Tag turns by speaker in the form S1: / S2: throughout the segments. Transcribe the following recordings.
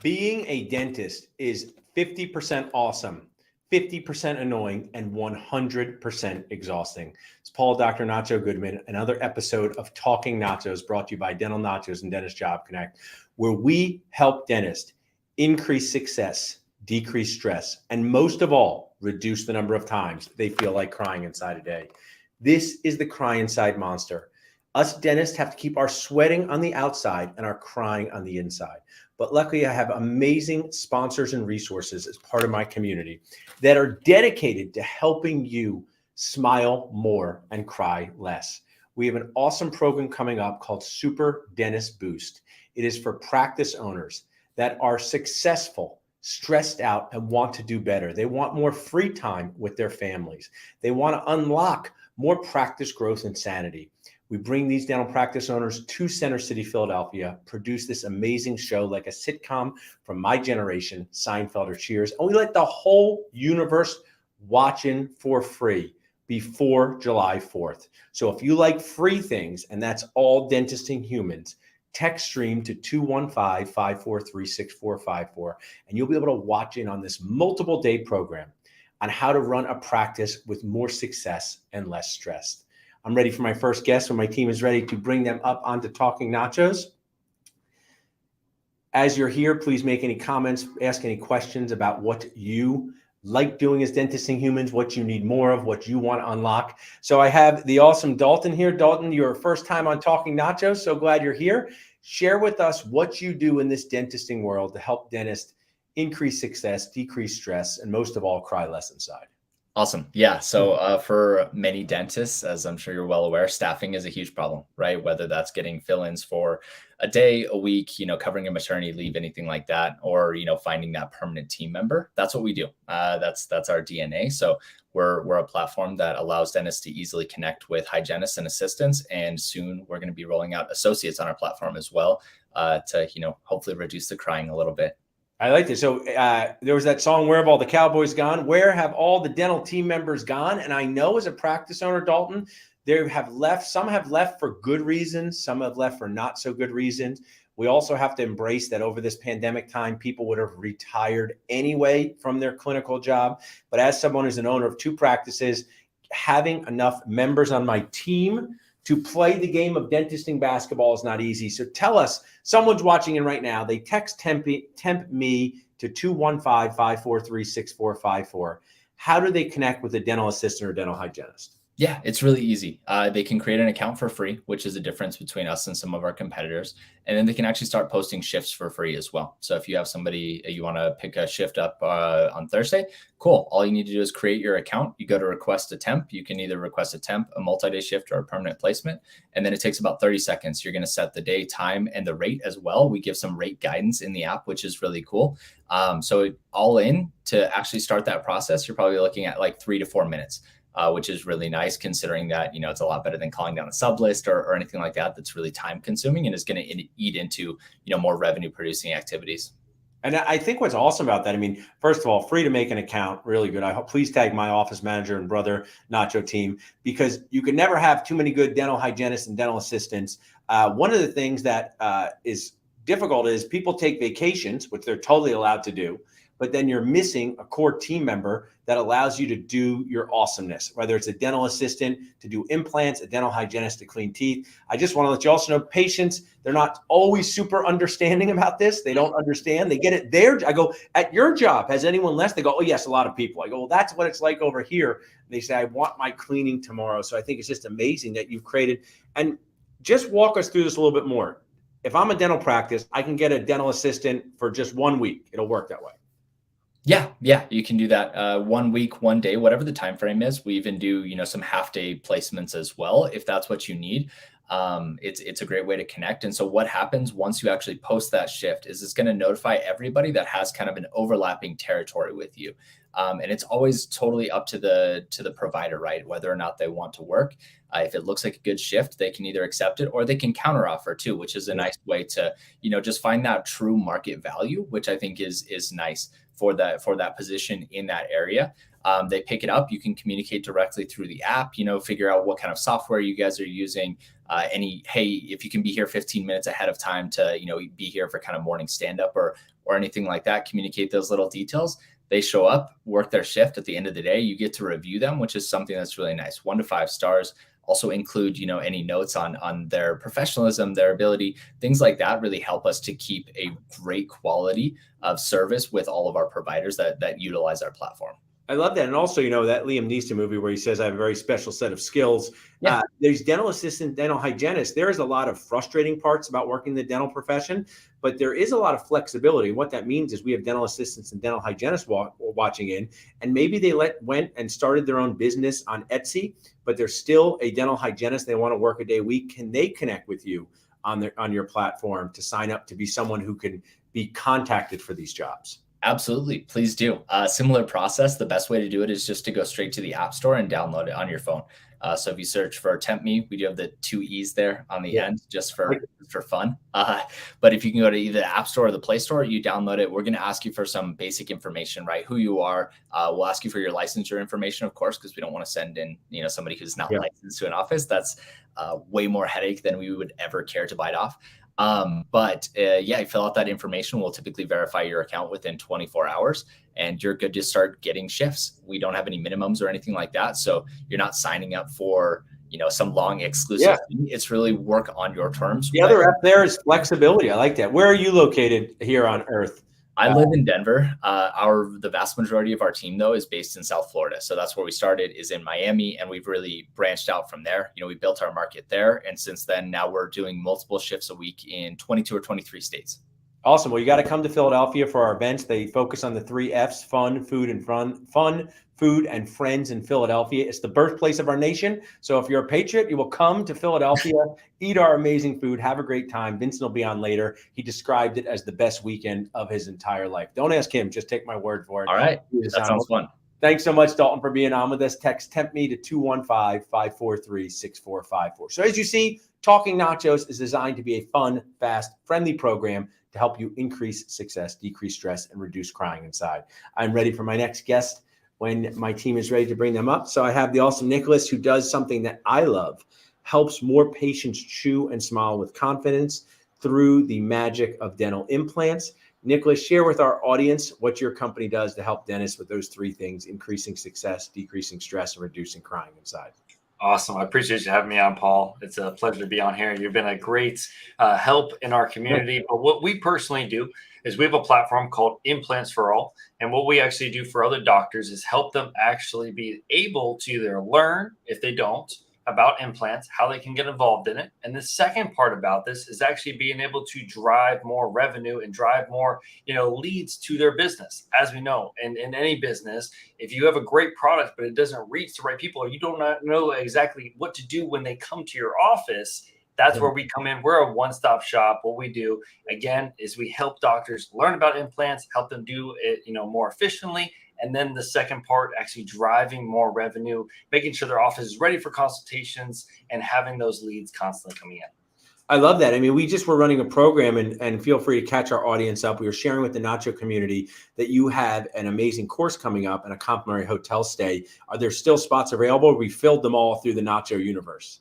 S1: Being a dentist is 50% awesome, 50% annoying, and 100% exhausting. It's Paul, Dr. Nacho Goodman, another episode of Talking Nachos brought to you by Dental Nachos and Dentist Job Connect, where we help dentists increase success, decrease stress, and most of all, reduce the number of times they feel like crying inside a day. This is the cry inside monster. Us dentists have to keep our sweating on the outside and our crying on the inside. But luckily, I have amazing sponsors and resources as part of my community that are dedicated to helping you smile more and cry less. We have an awesome program coming up called Super Dentist Boost. It is for practice owners that are successful, stressed out, and want to do better. They want more free time with their families. They want to unlock more practice growth and sanity. We bring these dental practice owners to Center City, Philadelphia, produce this amazing show like a sitcom from my generation, Seinfeld or Cheers, and we let the whole universe watch in for free before July 4th. So if you like free things, and that's all dentisting humans, text stream to 215-543-6454, and you'll be able to watch in on this multiple day program on how to run a practice with more success and less stress. I'm ready for my first guest when my team is ready to bring them up onto Talking Nachos. As you're here, please make any comments, ask any questions about what you like doing as dentisting humans, what you need more of, what you want to unlock. So I have the awesome Dalton here. Dalton, your first time on Talking Nachos. So glad you're here. Share with us what you do in this dentisting world to help dentists increase success, decrease stress, and most of all, cry less inside.
S2: Awesome. Yeah. So for many dentists, as I'm sure you're well aware, staffing is a huge problem, right? Whether that's getting fill-ins for a day, a week, covering a maternity leave, anything like that, or, finding that permanent team member. That's what we do. That's our DNA. So we're a platform that allows dentists to easily connect with hygienists and assistants. And soon we're going to be rolling out associates on our platform as well to, hopefully reduce the crying a little bit.
S1: I like this. So there was that song, Where Have All the Cowboys Gone? Where have all the dental team members gone? And I know as a practice owner, Dalton, they have left. Some have left for good reasons. Some have left for not so good reasons. We also have to embrace that over this pandemic time, people would have retired anyway from their clinical job. But as someone who's an owner of two practices, having enough members on my team to play the game of dentisting basketball is not easy. So tell us, someone's watching in right now. They text temp me to 215-543-6454. How do they connect with a dental assistant or dental hygienist?
S2: Yeah, it's really easy. They can create an account for free, which is a difference between us and some of our competitors. And then they can actually start posting shifts for free as well. So if you have somebody, you want to pick a shift up on Thursday, cool. All you need to do is create your account. You go to request a temp. You can either request a temp, a multi-day shift, or a permanent placement. And then it takes about 30 seconds. You're going to set the day, time, and the rate as well. We give some rate guidance in the app, which is really cool. So all in to actually start that process, you're probably looking at like 3 to 4 minutes. Which is really nice considering that, it's a lot better than calling down a sub list or anything like that. That's really time consuming and is going to eat into, more revenue producing activities.
S1: And I think what's awesome about that, first of all, free to make an account, really good. I hope please tag my office manager and brother Nacho team, because you can never have too many good dental hygienists and dental assistants. One of the things that is difficult is people take vacations, which they're totally allowed to do, but then you're missing a core team member that allows you to do your awesomeness, whether it's a dental assistant to do implants, a dental hygienist to clean teeth. I just want to let you also know, patients, they're not always super understanding about this. They don't understand. They get it there. I go, at your job, has anyone left? They go, oh, yes, a lot of people. I go, well, that's what it's like over here. And they say, I want my cleaning tomorrow. So I think it's just amazing that you've created. And just walk us through this a little bit more. If I'm a dental practice, I can get a dental assistant for just 1 week. It'll work that way.
S2: Yeah, you can do that 1 week, 1 day, whatever the time frame is. We even do, some half day placements as well, if that's what you need. It's a great way to connect. And so what happens once you actually post that shift is it's going to notify everybody that has kind of an overlapping territory with you. And it's always totally up to the provider, right? Whether or not they want to work. If it looks like a good shift, they can either accept it or they can counteroffer too, which is a nice way to, just find that true market value, which I think is nice for that position in that area. They pick it up. You can communicate directly through the app, figure out what kind of software you guys are using, hey, if you can be here 15 minutes ahead of time to, be here for kind of morning stand up or anything like that, communicate those little details. They show up, work their shift. At the end of the day, you get to review them, which is something that's really nice. 1 to 5 stars. Also include, any notes on their professionalism, their ability, things like that really help us to keep a great quality of service with all of our providers that utilize our platform.
S1: I love that. And also, that Liam Neeson movie where he says, I have a very special set of skills.
S2: Yeah.
S1: There's dental assistant, dental hygienist. There is a lot of frustrating parts about working in the dental profession, but there is a lot of flexibility. What that means is we have dental assistants and dental hygienists watching in, and maybe they went and started their own business on Etsy, but they're still a dental hygienist. They want to work a day a week. Can they connect with you on your platform to sign up to be someone who can be contacted for these jobs?
S2: Absolutely. Please do. Similar process. The best way to do it is just to go straight to the App Store and download it on your phone. So if you search for TempMe, we do have the 2 E's there on the end just for fun. But if you can go to either the App Store or the Play Store, you download it. We're going to ask you for some basic information, right? Who you are. We'll ask you for your licensure information, of course, because we don't want to send in, somebody who's not licensed to an office. That's way more headache than we would ever care to bite off. You fill out that information. We'll typically verify your account within 24 hours and you're good to start getting shifts. We don't have any minimums or anything like that. So you're not signing up for, some long exclusive thing. It's really work on your terms.
S1: The other app there is flexibility. I like that. Where are you located here on Earth?
S2: I live in Denver. The vast majority of our team, though, is based in South Florida. So that's where we started, is in Miami, and we've really branched out from there. We built our market there, and since then, now we're doing multiple shifts a week in 22 or 23 states.
S1: Awesome. Well, you got to come to Philadelphia for our events. They focus on the 3 F's: fun, food, and fun, food, and friends in Philadelphia. It's the birthplace of our nation. So if you're a patriot, you will come to Philadelphia, eat our amazing food, have a great time. Vincent will be on later. He described it as the best weekend of his entire life. Don't ask him. Just take my word for it.
S2: All right. That sounds fun.
S1: Thanks so much, Dalton, for being on with us. Text TempMe to 215-543-6454. So as you see, Talking Nachos is designed to be a fun, fast, friendly program to help you increase success, decrease stress, and reduce crying inside. I'm ready for my next guest when my team is ready to bring them up. So I have the awesome Nicholas, who does something that I love, helps more patients chew and smile with confidence through the magic of dental implants. Nicholas, share with our audience what your company does to help dentists with those 3 things: increasing success, decreasing stress, and reducing crying inside.
S3: Awesome. I appreciate you having me on, Paul. It's a pleasure to be on here. You've been a great help in our community. But what we personally do is we have a platform called Implants for All. And what we actually do for other doctors is help them actually be able to either learn, if they don't, about implants, how they can get involved in it. And the second part about this is actually being able to drive more revenue and drive more, leads to their business. As we know, in any business, if you have a great product, but it doesn't reach the right people, or you don't know exactly what to do when they come to your office, that's where we come in. We're a one-stop shop. What we do, again, is we help doctors learn about implants, help them do it, more efficiently. And then the second part, actually driving more revenue, making sure their office is ready for consultations and having those leads constantly coming in.
S1: I love that. I mean, we just were running a program, and feel free to catch our audience up. We were sharing with the Nacho community that you have an amazing course coming up and a complimentary hotel stay. Are there still spots available? We filled them all through the Nacho universe.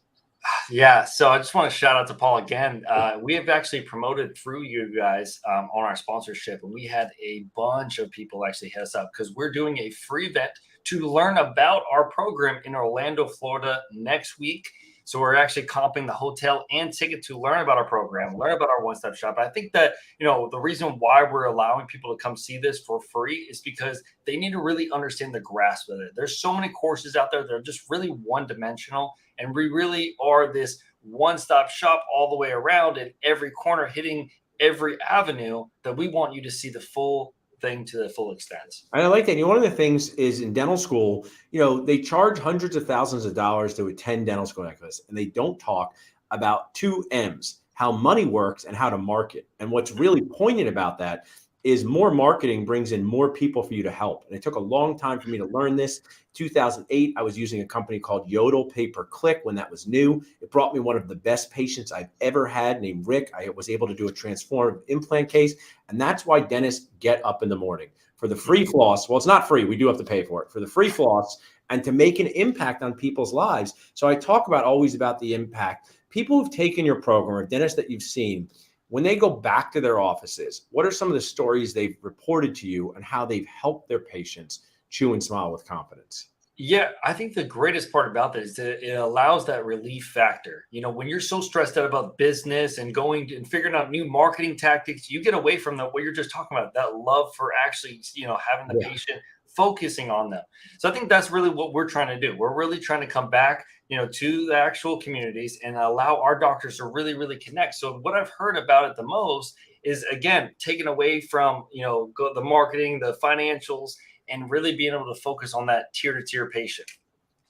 S3: Yeah, so I just want to shout out to Paul again. We have actually promoted through you guys on our sponsorship, and we had a bunch of people actually hit us up because we're doing a free event to learn about our program in Orlando, Florida next week. So we're actually comping the hotel and ticket to learn about our program, learn about our one-stop shop. I think that, the reason why we're allowing people to come see this for free is because they need to really understand the grasp of it. There's so many courses out there that are just really one-dimensional, and we really are this one-stop shop all the way around in every corner, hitting every avenue, that we want you to see the full thing to the full extent.
S1: I like that. One of the things is in dental school, they charge hundreds of thousands of dollars to attend dental school like this, and they don't talk about 2 M's, how money works and how to market. And what's really poignant about that is more marketing brings in more people for you to help. And it took a long time for me to learn this. 2008, I was using a company called Yodel Pay-Per-Click when that was new. It brought me one of the best patients I've ever had named Rick. I was able to do a transformative implant case. And that's why dentists get up in the morning for the free floss. Well, it's not free. We do have to pay for it, for the free floss and to make an impact on people's lives. So I talk always about the impact. people who've taken your program or dentists that you've seen, when they go back to their offices, what are some of the stories they've reported to you and how they've helped their patients chew and smile with confidence?
S3: Yeah, I think the greatest part about this is that it allows that relief factor. When you're so stressed out about business and going and figuring out new marketing tactics, you get away from what you're just talking about, that love for actually, having the patient focusing on them. So I think that's really what we're trying to do. We're really trying to come back, to the actual communities and allow our doctors to really, really connect. So what I've heard about it the most is, again, taken away from, the marketing, the financials, and really being able to focus on that tier-to-tier patient.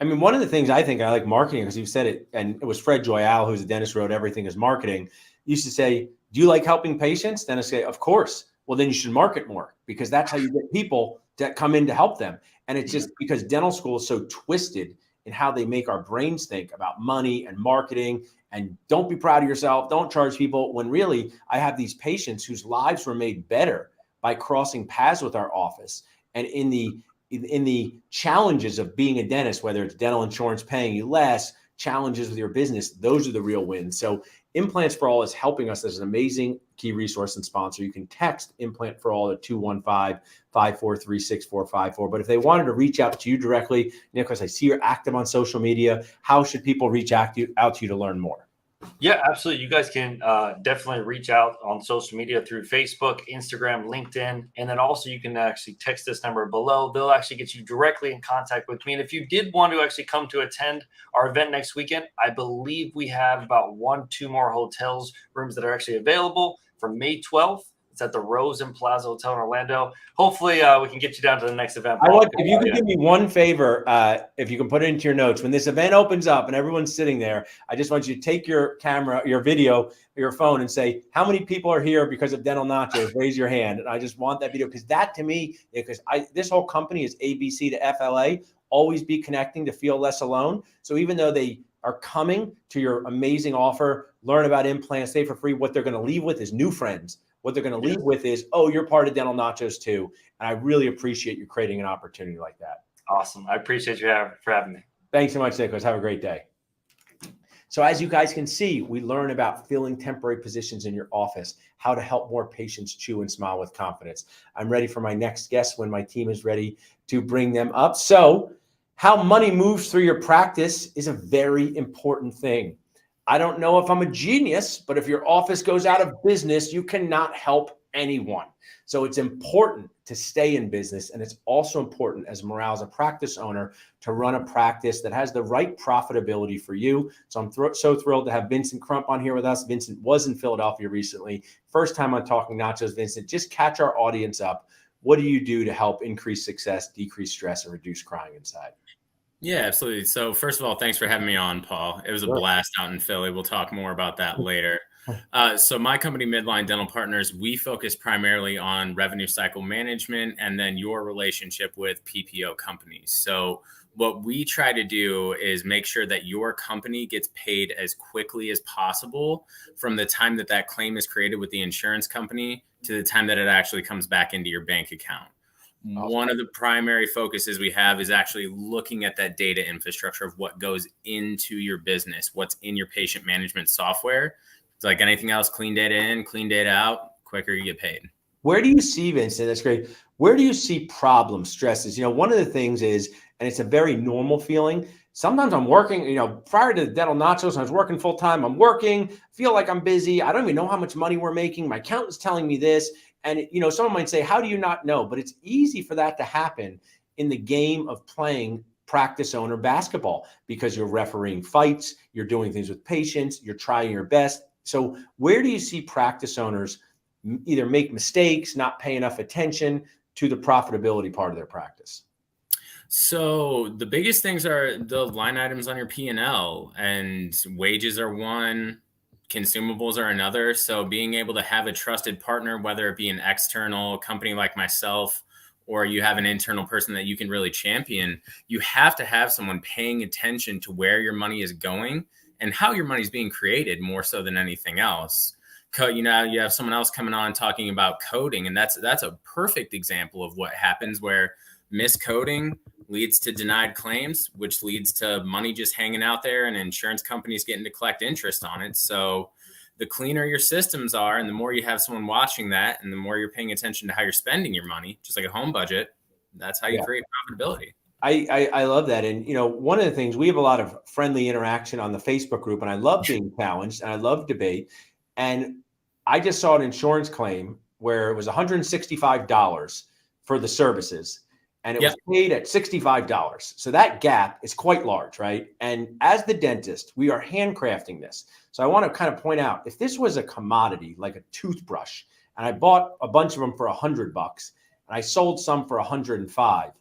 S1: I mean, one of the things I think I like marketing, because you said it, and it was Fred Joyal, who's a dentist, wrote Everything is Marketing, used to say, do you like helping patients? Dentists say, of course. Well, then you should market more, because that's how you get people that come in to help them. And it's just because dental school is so twisted in how they make our brains think about money and marketing, and don't be proud of yourself, don't charge people, when really I have these patients whose lives were made better by crossing paths with our office. And in the challenges of being a dentist, whether it's dental insurance paying you less, challenges with your business, those are the real wins. So Implants for All is helping us as an amazing key resource and sponsor. You can text Implant for All at 215-543-6454. But if they wanted to reach out to you directly, Nicholas, I see you're active on social media. How should people reach out to you to learn more?
S3: Yeah, absolutely. You guys can definitely reach out on social media through Facebook, Instagram, LinkedIn, and then also you can actually text this number below. They'll actually get you directly in contact with me. And if you did want to actually come to attend our event next weekend, I believe we have about 1-2 more hotels rooms that are actually available for May 12th. It's at the Rose and Plaza Hotel in Orlando. Hopefully, we can get you down to the next event.
S1: If you could do me one favor, if you can put it into your notes, when this event opens up and everyone's sitting there, I just want you to take your camera, your video, your phone, and say, how many people are here because of Dental Nachos? Raise your hand. And I just want that video, because that to me, because this whole company is ABC to FLA, always be connecting to feel less alone. So even though they are coming to your amazing offer, learn about implants, stay for free, what they're going to leave with is new friends. What they're going to leave with is, oh, you're part of Dental Nachos too. And I really appreciate you creating an opportunity like that.
S3: Awesome. I appreciate you for having me.
S1: Thanks so much, Nicholas. Have a great day. So as you guys can see, we learn about filling temporary positions in your office, how to help more patients chew and smile with confidence. I'm ready for my next guest when my team is ready to bring them up. So how money moves through your practice is a very important thing. I don't know if I'm a genius, but if your office goes out of business, you cannot help anyone. So it's important to stay in business. And it's also important as morale as a practice owner to run a practice that has the right profitability for you. So I'm so thrilled to have Vincent Crump on here with us. Vincent was in Philadelphia recently. First time on Talking Nachos. Vincent, just catch our audience up. What do you do to help increase success, decrease stress, and reduce crying inside?
S4: Yeah, absolutely. So first of all, thanks for having me on, Paul. It was a blast out in Philly. We'll talk more about that later. So my company, Midline Dental Partners, we focus primarily on revenue cycle management and then your relationship with PPO companies. So what we try to do is make sure that your company gets paid as quickly as possible from the time that that claim is created with the insurance company to the time that it actually comes back into your bank account. Awesome. One of the primary focuses we have is actually looking at that data infrastructure of what goes into your business, what's in your patient management software. It's like anything else, clean data in, clean data out, quicker you get paid.
S1: Where do you see, Vincent, that's great. Where do you see problems, stresses? One of the things is, and it's a very normal feeling, sometimes I'm working, prior to the Dental Nachos, I was working full time. I'm working, feel like I'm busy. I don't even know how much money we're making. My accountant's telling me this. And, someone might say, how do you not know? But it's easy for that to happen in the game of playing practice owner basketball, because you're refereeing fights, you're doing things with patients, you're trying your best. So where do you see practice owners either make mistakes, not pay enough attention to the profitability part of their practice?
S4: So the biggest things are the line items on your P&L, and wages are one, consumables are another. So being able to have a trusted partner, whether it be an external company like myself, or you have an internal person that you can really champion, you have to have someone paying attention to where your money is going and how your money is being created more so than anything else. You have someone else coming on talking about coding, and that's a perfect example of what happens, where miscoding leads to denied claims, which leads to money just hanging out there and insurance companies getting to collect interest on it. So the cleaner your systems are, and the more you have someone watching that, and the more you're paying attention to how you're spending your money, just like a home budget, that's how you create profitability.
S1: I love that. And, one of the things, we have a lot of friendly interaction on the Facebook group, and I love being challenged and I love debate. And I just saw an insurance claim where it was $165 for the services, and it was paid at $65. So that gap is quite large, right? And as the dentist, we are handcrafting this. So I want to kind of point out, if this was a commodity like a toothbrush, and I bought a bunch of them for $100 and I sold some for $105,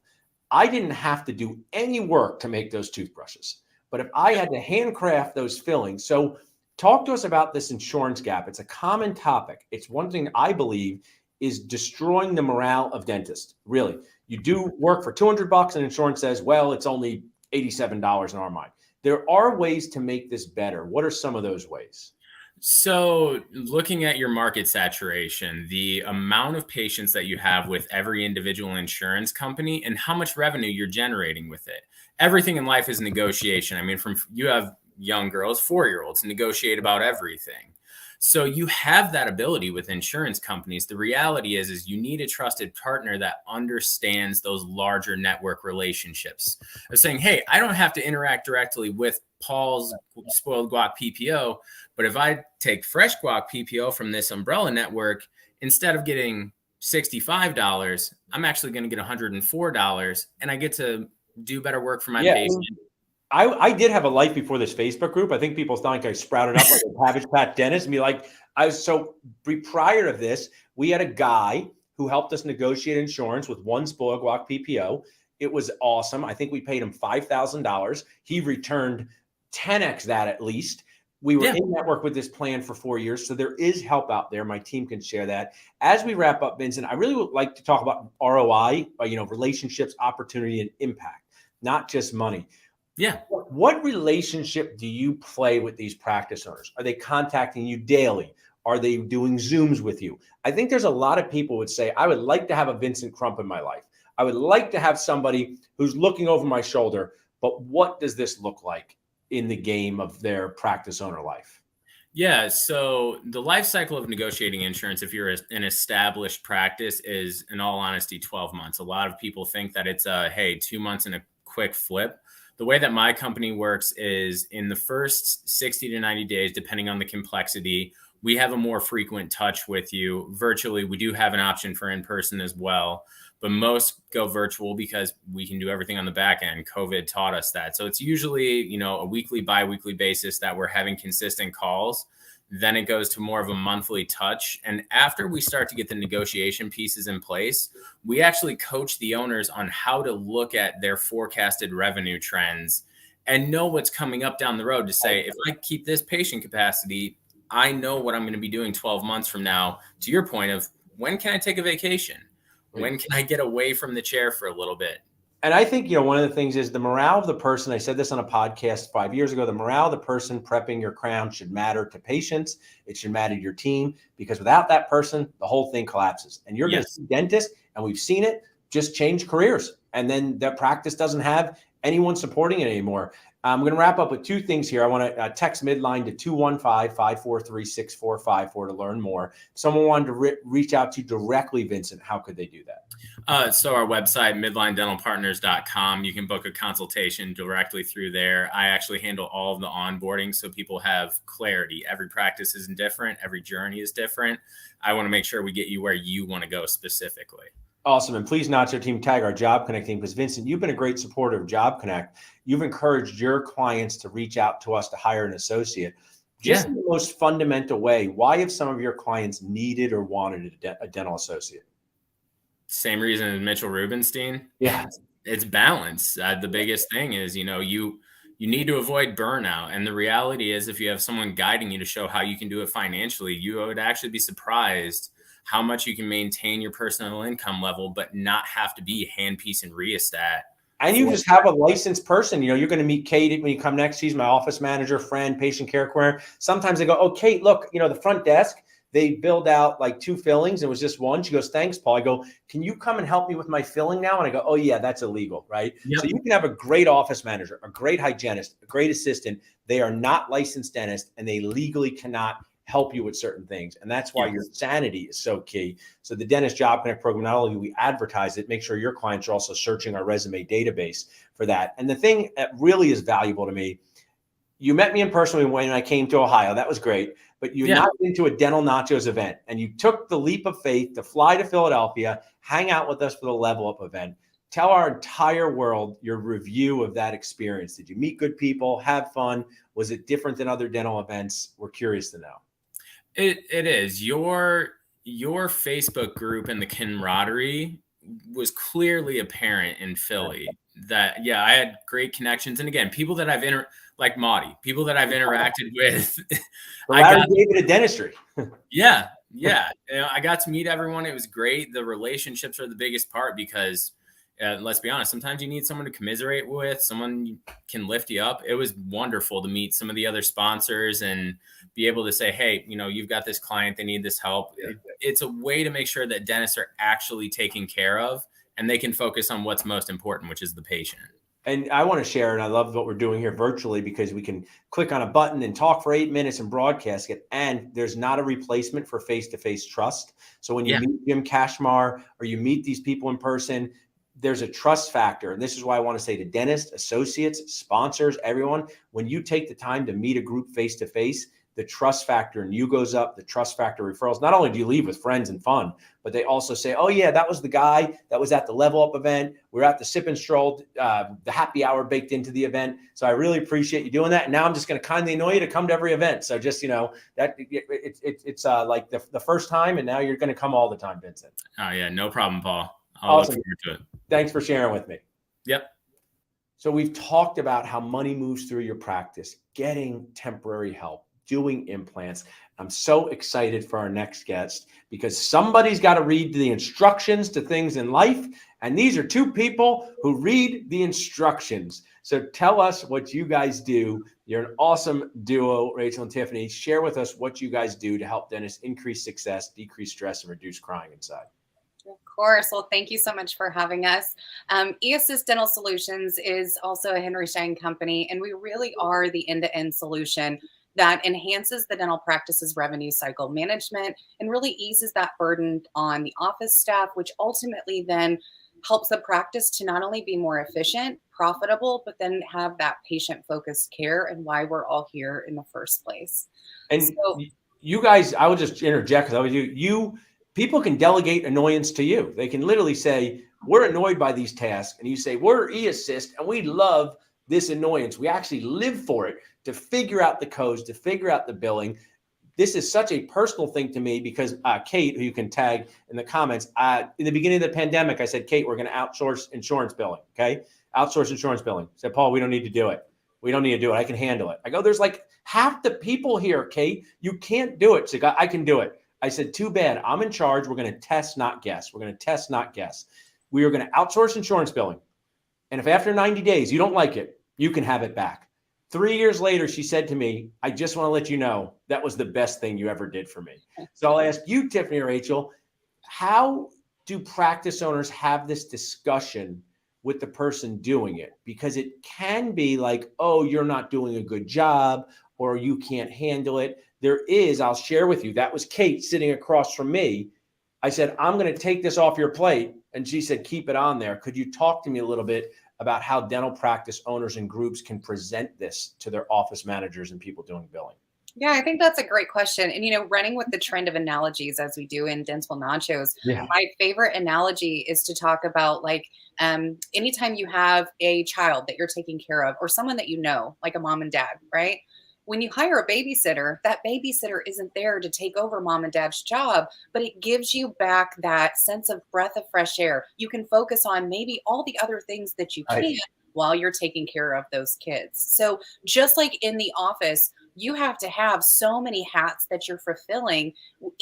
S1: I didn't have to do any work to make those toothbrushes. But if I had to handcraft those fillings, so talk to us about this insurance gap. It's a common topic. It's one thing I believe is destroying the morale of dentists. Really, you do work for $200 and insurance says, well, it's only $87 in our mind. There are ways to make this better. What are some of those ways?
S4: So looking at your market saturation, the amount of patients that you have with every individual insurance company and how much revenue you're generating with it. Everything in life is negotiation. I mean, you have young girls, 4-year-olds, negotiate about everything. So you have that ability with insurance companies. The reality is you need a trusted partner that understands those larger network relationships. Of saying, hey, I don't have to interact directly with Paul's Spoiled Guac PPO, but if I take Fresh Guac PPO from this umbrella network, instead of getting $65, I'm actually going to get $104, and I get to do better work for my patient.
S1: I did have a life before this Facebook group. I think people think I sprouted up like a Cabbage Patch dentist and be like, prior to this, we had a guy who helped us negotiate insurance with one Spoiled Guac PPO. It was awesome. I think we paid him $5,000. He returned 10x that at least. We were in network with this plan for 4 years. So there is help out there. My team can share that. As we wrap up, Vincent, I really would like to talk about ROI, relationships, opportunity, and impact, not just money.
S4: Yeah.
S1: What relationship do you play with these practice owners? Are they contacting you daily? Are they doing Zooms with you? I think there's a lot of people would say, I would like to have a Vincent Crump in my life. I would like to have somebody who's looking over my shoulder, but what does this look like in the game of their practice owner life?
S4: Yeah. So the life cycle of negotiating insurance, if you're an established practice, is, in all honesty, 12 months. A lot of people think that it's 2 months and a quick flip. The way that my company works is in the first 60 to 90 days, depending on the complexity, we have a more frequent touch with you virtually. We do have an option for in-person as well, but most go virtual because we can do everything on the back end. COVID taught us that. So it's usually, a weekly, bi-weekly basis that we're having consistent calls. Then it goes to more of a monthly touch. And after we start to get the negotiation pieces in place, we actually coach the owners on how to look at their forecasted revenue trends and know what's coming up down the road to say, if I keep this patient capacity, I know what I'm going to be doing 12 months from now. To your point of, when can I take a vacation? When can I get away from the chair for a little bit?
S1: And I think, one of the things is the morale of the person. I said this on a podcast 5 years ago. The morale of the person prepping your crown should matter to patients. It should matter to your team, because without that person, the whole thing collapses. And you're going to see dentists, and we've seen it, just change careers. And then that practice doesn't have anyone supporting it anymore. I'm going to wrap up with two things here. I want to text Midline to 215-543-6454 to learn more. If someone wanted to reach out to you directly, Vincent, how could they do that?
S4: So our website, midlinedentalpartners.com, you can book a consultation directly through there. I actually handle all of the onboarding so people have clarity. Every practice is different. Every journey is different. I want to make sure we get you where you want to go specifically.
S1: Awesome. And please, Nacho team, tag our Job Connect team, because Vincent, you've been a great supporter of Job Connect. You've encouraged your clients to reach out to us to hire an associate. Just in the most fundamental way, why have some of your clients needed or wanted a dental associate?
S4: Same reason as Mitchell Rubenstein.
S1: Yeah.
S4: It's balance. The biggest thing is, you need to avoid burnout. And the reality is, if you have someone guiding you to show how you can do it financially, you would actually be surprised how much you can maintain your personal income level, but not have to be handpiece and rheostat.
S1: And you just have a licensed person. You're going to meet Kate when you come next. She's my office manager, friend, patient care coordinator. Sometimes they go, oh, Kate, look, the front desk, they billed out like 2 fillings. It was just one. She goes, thanks, Paul. I go, can you come and help me with my filling now? And I go, oh yeah, that's illegal, right?
S4: Yep.
S1: So you can have a great office manager, a great hygienist, a great assistant. They are not licensed dentists and they legally cannot help you with certain things. And that's why your sanity is so key. So the Dentist Job Connect program, not only do we advertise it, make sure your clients are also searching our resume database for that. And the thing that really is valuable to me, you met me in person when I came to Ohio. That was great. But you knocked into a Dental Nachos event and you took the leap of faith to fly to Philadelphia, hang out with us for the Level Up event. Tell our entire world your review of that experience. Did you meet good people, have fun? Was it different than other dental events? We're curious to know.
S4: It is. Your Facebook group and the camaraderie was clearly apparent in Philly. That I had great connections, and again, people that I've like Maudie, people that I've interacted with.
S1: Larry David of dentistry.
S4: Yeah. I got to meet everyone. It was great. The relationships are the biggest part because let's be honest, sometimes you need someone to commiserate with, someone can lift you up. It was wonderful to meet some of the other sponsors and be able to say, hey, you've got this client, they need this help. It's a way to make sure that dentists are actually taken care of and they can focus on what's most important, which is the patient.
S1: And I want to share, and I love what we're doing here virtually because we can click on a button and talk for 8 minutes and broadcast it. And there's not a replacement for face-to-face trust. So when you meet Jim Kashmar or you meet these people in person, there's a trust factor. And this is why I want to say to dentists, associates, sponsors, everyone, when you take the time to meet a group face-to-face, the trust factor in you goes up, the trust factor referrals. Not only do you leave with friends and fun, but they also say, oh yeah, that was the guy that was at the Level Up event. We're at the Sip and Stroll, the happy hour baked into the event. So I really appreciate you doing that. And now I'm just going to kindly annoy you to come to every event. So just, that it's like the first time, and now you're going to come all the time, Vincent.
S4: Oh yeah, no problem, Paul. I'll look forward to it.
S1: Thanks for sharing with me.
S4: Yep.
S1: So we've talked about how money moves through your practice, getting temporary help, doing implants. I'm so excited for our next guest because somebody's got to read the instructions to things in life. And these are 2 people who read the instructions. So tell us what you guys do. You're an awesome duo, Rachel and Tiffany. Share with us what you guys do to help dentists increase success, decrease stress, and reduce crying inside.
S5: Of course. Well, thank you so much for having us. eAssist Dental Solutions is also a Henry Schein company, and we really are the end-to-end solution that enhances the dental practice's revenue cycle management and really eases that burden on the office staff, which ultimately then helps the practice to not only be more efficient, profitable, but then have that patient-focused care and why we're all here in the first place.
S1: And so, you guys, I would just interject because I would people can delegate annoyance to you. They can literally say, we're annoyed by these tasks. And you say, we're eAssist and we love this annoyance. We actually live for it to figure out the codes, to figure out the billing. This is such a personal thing to me because Kate, who you can tag in the comments, in the beginning of the pandemic, I said, Kate, we're going to outsource insurance billing. Okay. Outsource insurance billing. I said, Paul, we don't need to do it. We don't need to do it. I can handle it. I go, there's like half the people here, Kate. You can't do it. So I can do it. I said, too bad. I'm in charge. We're going to test, not guess. We're going to test, not guess. We are going to outsource insurance billing. And if after 90 days you don't like it, you can have it back. 3 years later, she said to me, I just want to let you know that was the best thing you ever did for me. So I'll ask you, Tiffany or Rachel, how do practice owners have this discussion with the person doing it? Because it can be like, oh, you're not doing a good job or you can't handle it. There is, I'll share with you, that was Kate sitting across from me. I said, I'm going to take this off your plate. And she said, keep it on there. Could you talk to me a little bit about how dental practice owners and groups can present this to their office managers and people doing billing?
S5: Yeah, I think that's a great question. And, running with the trend of analogies as we do in Dental Nachos, my favorite analogy is to talk about anytime you have a child that you're taking care of or someone that like a mom and dad, right? When you hire a babysitter, that babysitter isn't there to take over mom and dad's job, but it gives you back that sense of breath of fresh air. You can focus on maybe all the other things that you can while you're taking care of those kids. So just like in the office, you have to have so many hats that you're fulfilling.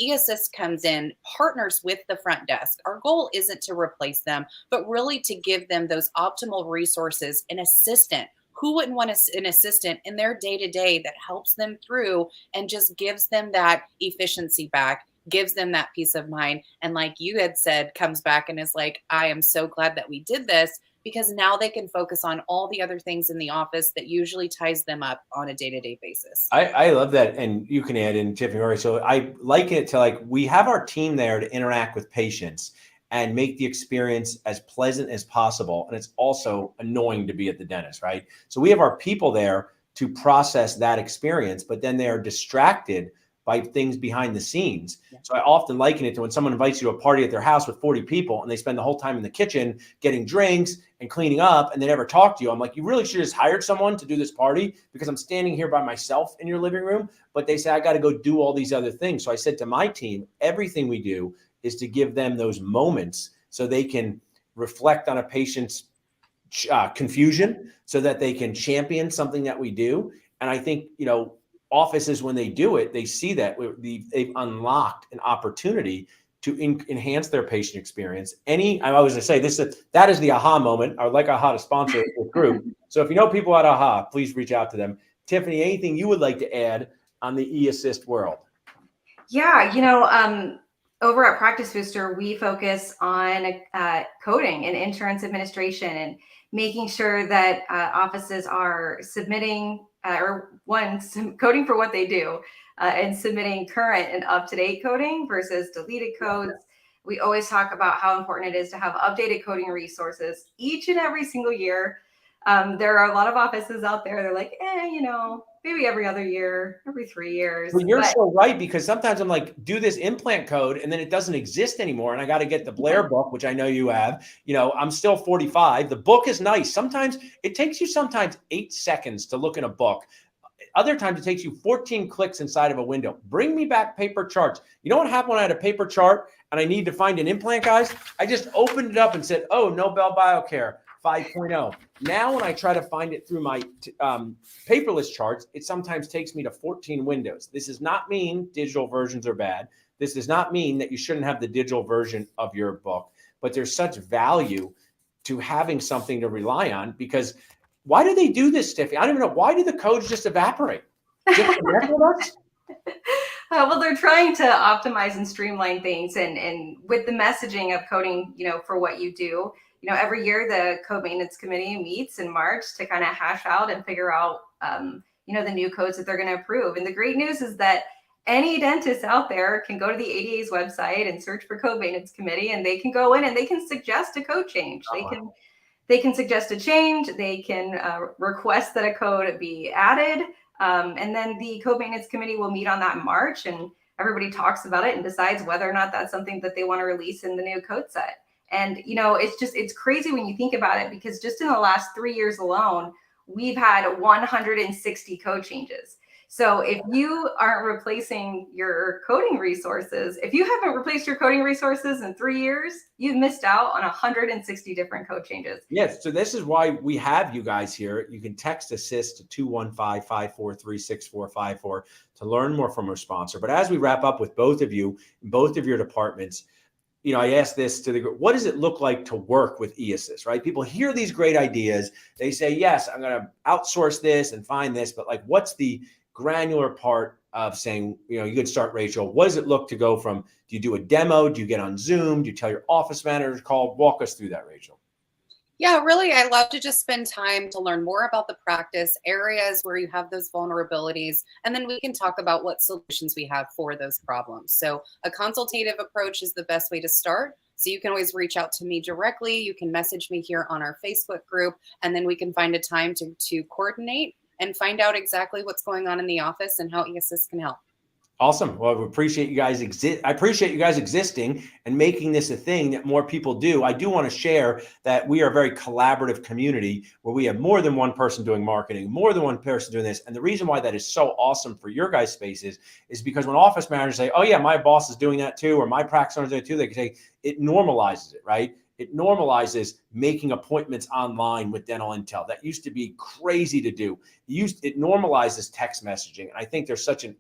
S5: eAssist comes in, partners with the front desk. Our goal isn't to replace them, but really to give them those optimal resources, an assistant who wouldn't want an assistant in their day-to-day that helps them through and just gives them that efficiency back, gives them that peace of mind, and like you had said, comes back and is like, I am so glad that we did this, because now they can focus on all the other things in the office that usually ties them up on a day-to-day basis.
S1: I love that. And you can add in, Tiffany. All right. So I liken it to like, we have our team there to interact with patients and make the experience as pleasant as possible. And it's also annoying to be at the dentist, right? So we have our people there to process that experience, but then they are distracted by things behind the scenes. Yeah. So I often liken it to when someone invites you to a party at their house with 40 people and they spend the whole time in the kitchen getting drinks and cleaning up and they never talk to you. I'm like, you really should have just hired someone to do this party, because I'm standing here by myself in your living room. But they say, I got to go do all these other things. So I said to my team, everything we do is to give them those moments so they can reflect on a patient's confusion, so that they can champion something that we do. And I think, offices, when they do it, they see that they've unlocked an opportunity to enhance their patient experience. I always say that is the aha moment. I would like AHA to sponsor this group. So if you know people at AHA, please reach out to them. Tiffany, anything you would like to add on the eAssist world?
S6: Yeah, over at Practice Booster, we focus on coding and insurance administration and making sure that offices are submitting coding for what they do and submitting current and up-to-date coding versus deleted codes. We always talk about how important it is to have updated coding resources each and every single year. There are a lot of offices out there. They're like, maybe every other year, every 3 years.
S1: Well, you're so right, because sometimes I'm like, do this implant code and then it doesn't exist anymore. And I got to get the Blair book, which I know you have. I'm still 45. The book is nice. Sometimes it takes you 8 seconds to look in a book. Other times it takes you 14 clicks inside of a window. Bring me back paper charts. You know what happened when I had a paper chart and I need to find an implant, guys? I just opened it up and said, oh, Nobel Biocare 5.0. Now, when I try to find it through my paperless charts, it sometimes takes me to 14 windows. This does not mean digital versions are bad. This does not mean that you shouldn't have the digital version of your book, but there's such value to having something to rely on. Because why do they do this, Tiffany? I don't even know. Why do the codes just evaporate? Just connect with us?
S6: Well, they're trying to optimize and streamline things, and with the messaging of coding, for what you do. Every year the code maintenance committee meets in March to kind of hash out and figure out, the new codes that they're going to approve. And the great news is that any dentist out there can go to the ADA's website and search for code maintenance committee, and they can go in and they can suggest a code change. They can suggest a change. They can request that a code be added. And then the code maintenance committee will meet on that in March, and everybody talks about it and decides whether or not that's something that they want to release in the new code set. And, it's crazy when you think about it, because just in the last 3 years alone, we've had 160 code changes. So if you aren't replacing your coding resources, if you haven't replaced your coding resources in 3 years, you've missed out on 160 different code changes.
S1: Yes. So this is why we have you guys here. You can text assist to 215-543-6454 to learn more from our sponsor. But as we wrap up with both of you, both of your departments, I asked this to the group, what does it look like to work with eAssist, right? People hear these great ideas. They say, yes, I'm going to outsource this and find this, but what's the granular part of saying, you could start, Rachel, what does it look to go from, do you do a demo? Do you get on Zoom? Do you tell your office manager to call? Walk us through that, Rachel.
S5: Yeah, really, I love to just spend time to learn more about the practice, areas where you have those vulnerabilities, and then we can talk about what solutions we have for those problems. So a consultative approach is the best way to start. So you can always reach out to me directly. You can message me here on our Facebook group, and then we can find a time to coordinate and find out exactly what's going on in the office and how eAssist can help.
S1: Awesome. Well, we appreciate you guys I appreciate you guys existing and making this a thing that more people do. I do want to share that we are a very collaborative community where we have more than one person doing marketing, more than one person doing this. And the reason why that is so awesome for your guys' spaces is because when office managers say, oh yeah, my boss is doing that too, or my practice owner is doing it too, they can say it normalizes it, right? It normalizes making appointments online with dental intel. That used to be crazy to do. It normalizes text messaging. And I think there's such an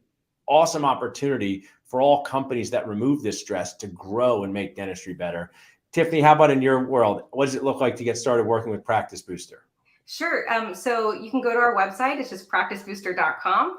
S1: awesome opportunity for all companies that remove this stress to grow and make dentistry better. Tiffany, how about in your world? What does it look like to get started working with Practice Booster?
S6: Sure. So you can go to our website. It's just practicebooster.com.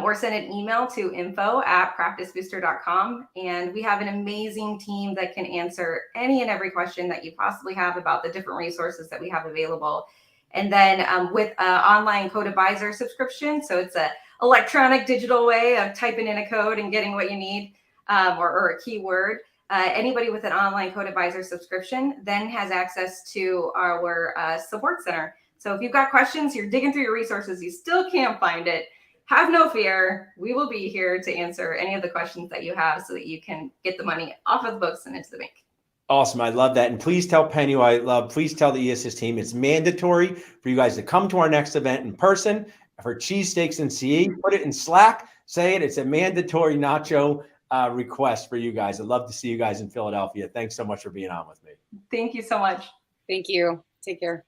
S6: Or send an email to info@practicebooster.com. And we have an amazing team that can answer any and every question that you possibly have about the different resources that we have available. And then with online code advisor subscription, so it's a electronic digital way of typing in a code and getting what you need, or a keyword. Anybody with an online code advisor subscription then has access to our support center. So if you've got questions, you're digging through your resources, you still can't find it, have no fear. We will be here to answer any of the questions that you have so that you can get the money off of the books and into the bank.
S1: Awesome. I love that. And please tell Penny please tell the ESS team it's mandatory for you guys to come to our next event in person for cheesesteaks and CE. Put it in Slack. Say it. It's a mandatory Nacho request for you guys. I'd love to see you guys in Philadelphia. Thanks so much for being on with me.
S6: Thank you so much.
S5: Thank you. Take care.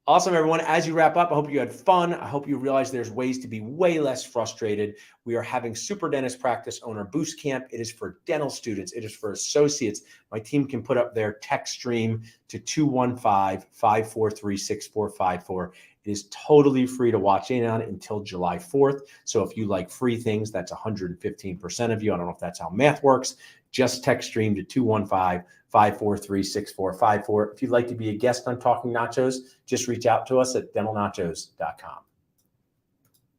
S1: Awesome, everyone. As you wrap up, I hope you had fun. I hope you realize there's ways to be way less frustrated. We are having Super Dentist Practice Owner Boost Camp. It is for dental students. It is for associates. My team can put up their text stream to 215-543-6454. It is totally free to watch in on it until July 4th. So if you like free things, that's 115% of you. I don't know if that's how math works. Just text stream to 215-543-6454. If you'd like to be a guest on Talking Nachos, just reach out to us at dentalnachos.com.